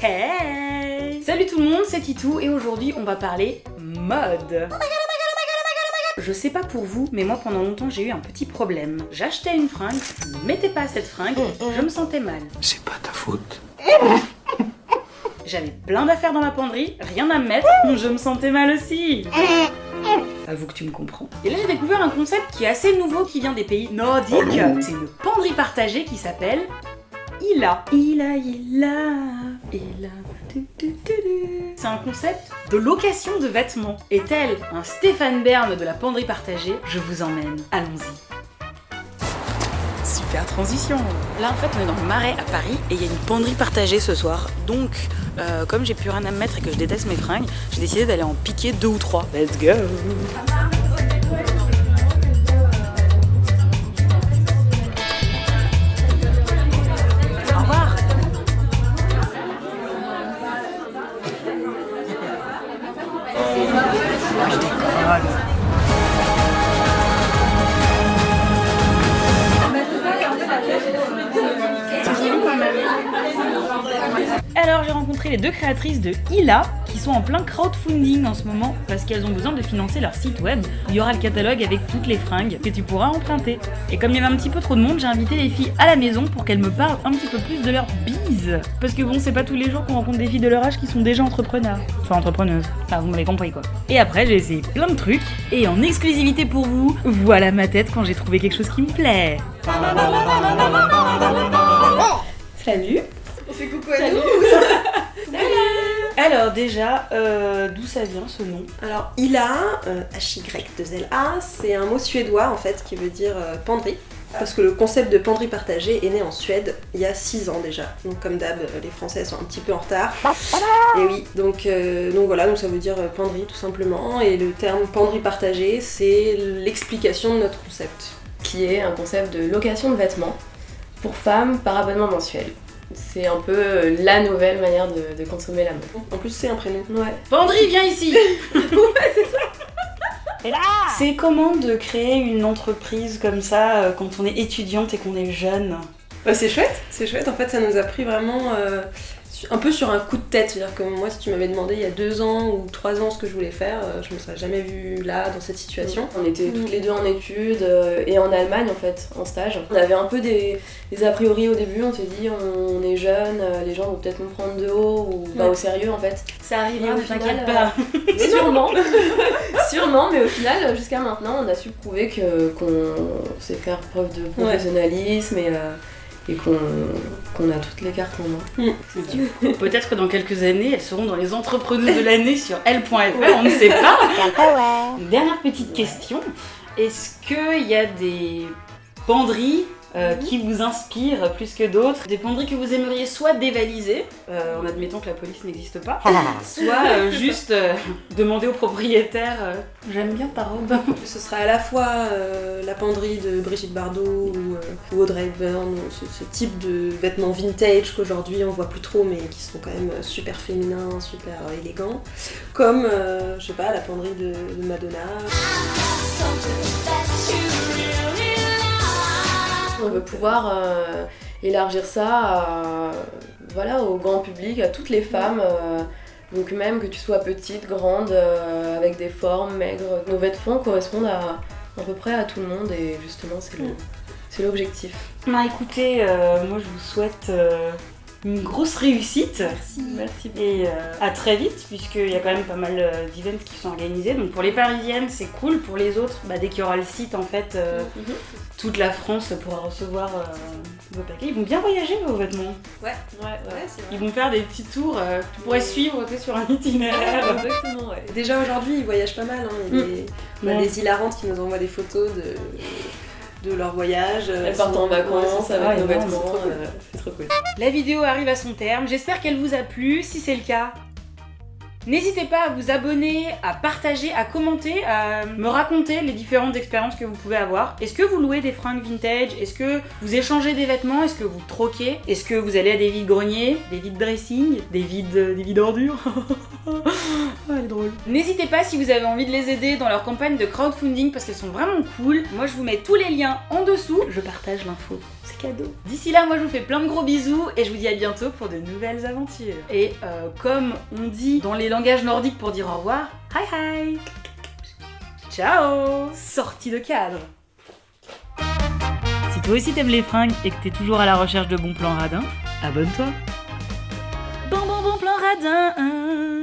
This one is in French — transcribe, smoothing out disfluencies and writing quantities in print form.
Hey! Salut tout le monde, c'est Titou et aujourd'hui on va parler mode. Je sais pas pour vous, mais moi pendant longtemps j'ai eu un petit problème. J'achetais une fringue, je ne mettais pas cette fringue, je me sentais mal. C'est pas ta faute. J'avais plein d'affaires dans ma penderie, rien à me mettre, je me sentais mal aussi. Avoue que tu me comprends. Et là j'ai découvert un concept qui est assez nouveau qui vient des pays nordiques. C'est une penderie partagée qui s'appelle Ila. C'est un concept de location de vêtements. Et tel un Stéphane Bern de la penderie partagée, je vous emmène. Allons-y. Super transition. Là en fait on est dans le Marais à Paris et il y a une penderie partagée ce soir. Donc comme j'ai plus rien à me mettre et que je déteste mes fringues, j'ai décidé d'aller en piquer 2 ou 3. Let's go. Au revoir. Je déconne. Alors j'ai rencontré les deux créatrices de Ila qui sont en plein crowdfunding en ce moment parce qu'elles ont besoin de financer leur site web. Il y aura le catalogue avec toutes les fringues que tu pourras emprunter. Et comme il y avait un petit peu trop de monde, j'ai invité les filles à la maison pour qu'elles me parlent un petit peu plus de leur bise. Parce que bon, c'est pas tous les jours qu'on rencontre des filles de leur âge qui sont déjà entrepreneurs. Enfin entrepreneuses. Enfin vous m'avez compris quoi. Et après j'ai essayé plein de trucs et en exclusivité pour vous, voilà ma tête quand j'ai trouvé quelque chose qui me plaît. Salut. On fait coucou à nous. Alors déjà, d'où ça vient ce nom? Alors Ila, H-Y-2-L-A, c'est un mot suédois en fait qui veut dire penderie. Parce que le concept de penderie partagée est né en Suède il y a 6 ans déjà. Donc comme d'hab, les Français sont un petit peu en retard. Et oui, donc voilà, donc ça veut dire penderie tout simplement. Et le terme penderie partagée, c'est l'explication de notre concept. Qui est un concept de location de vêtements pour femmes par abonnement mensuel. C'est un peu la nouvelle manière de consommer la mode. En plus, c'est un prénom. Ouais. Penderie, viens ici. Ouais, c'est ça. Et là, c'est comment de créer une entreprise comme ça quand on est étudiante et qu'on est jeune? Bah, c'est chouette. En fait, ça nous a pris vraiment un peu sur un coup de tête. C'est-à-dire que moi, si tu m'avais demandé il y a 2 ans ou 3 ans ce que je voulais faire, je me serais jamais vue là, dans cette situation. On était toutes les deux en études et en Allemagne en fait, en stage. On avait un peu des a priori au début, on s'est dit on est jeunes, les gens vont peut-être nous prendre de haut ou pas au sérieux en fait. Ça arrivera, Et au ne t'inquiète final, pas. Sûrement, mais au final, jusqu'à maintenant, on a su prouver qu'on sait faire preuve de professionnalisme et qu'on a toutes les cartes en main. Peut-être que dans quelques années, elles seront dans les entrepreneuses de l'année sur L.fr, on ne sait pas. Une dernière petite question, est-ce qu'il y a des penderies qui vous inspirent plus que d'autres? Des penderies que vous aimeriez soit dévaliser, en admettant que la police n'existe pas, soit juste demander au propriétaire j'aime bien ta robe. Ce sera à la fois la penderie de Brigitte Bardot ou Audrey Hepburn, ce type de vêtements vintage qu'aujourd'hui on voit plus trop mais qui sont quand même super féminins, super élégants, comme je sais pas, la penderie de Madonna. On veut pouvoir élargir ça au grand public, à toutes les femmes. Donc même que tu sois petite, grande, avec des formes maigres. Nos vêtements correspondent à peu près à tout le monde et justement c'est l'objectif. Bah écoutez, moi je vous souhaite une grosse réussite. Merci. Et à très vite, puisqu'il y a quand même pas mal d'events qui sont organisés. Donc pour les parisiennes, c'est cool. Pour les autres, dès qu'il y aura le site, en fait, toute la France pourra recevoir vos paquets. Ils vont bien voyager, vos vêtements. Ouais, c'est vrai. Ils vont faire des petits tours. Tu pourrais suivre sur un itinéraire. Exactement, ouais. Déjà aujourd'hui, ils voyagent pas mal. Il y a des hilarantes qui nous envoient des photos de leur voyage. Elles partent en vacances avec nos vêtements. C'est trop cool. La vidéo arrive à son terme. J'espère qu'elle vous a plu. Si c'est le cas, n'hésitez pas à vous abonner, à partager, à commenter, à me raconter les différentes expériences que vous pouvez avoir. Est-ce que vous louez des fringues vintage? Est-ce que vous échangez des vêtements? Est-ce que vous troquez? Est-ce que vous allez à des vides greniers, des vides dressing, des vides ordures? Oh, elle est drôle. N'hésitez pas si vous avez envie de les aider dans leur campagne de crowdfunding parce qu'elles sont vraiment cool. Moi je vous mets tous les liens en dessous, je partage l'info. C'est cadeau. D'ici là, moi je vous fais plein de gros bisous et je vous dis à bientôt pour de nouvelles aventures. Et comme on dit dans les langages nordiques pour dire au revoir, hi hi. Ciao. Sortie de cadre. Si toi aussi t'aimes les fringues et que t'es toujours à la recherche de bons plans radins, abonne-toi. Bon plan radin.